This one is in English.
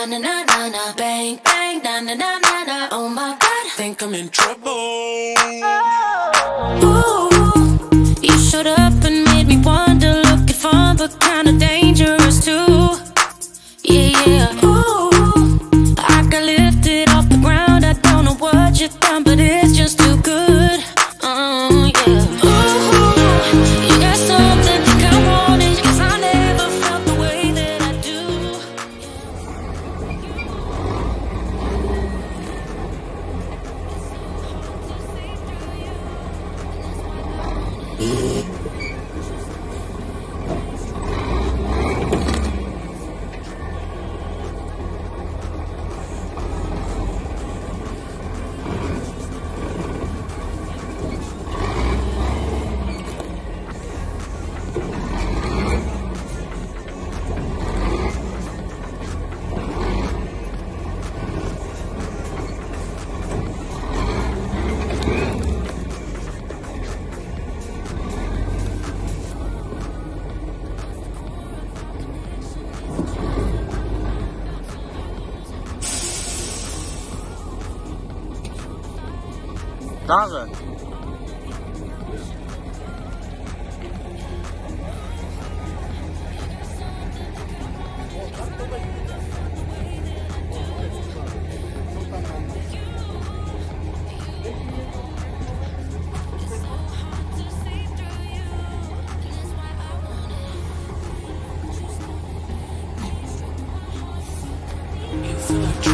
na na na na, bang bang, na na na na na. Oh my God, think I'm in trouble. Ooh, you showed up and made me wonder, looking fun but kinda dangerous too. Yeah, yeah. Ooh, I got lifted off the ground. I don't know what you've done, but it's just too good. Yeah. Ooh, you got something think I want it, 'cause I never felt the way that I do. Dare. You feel like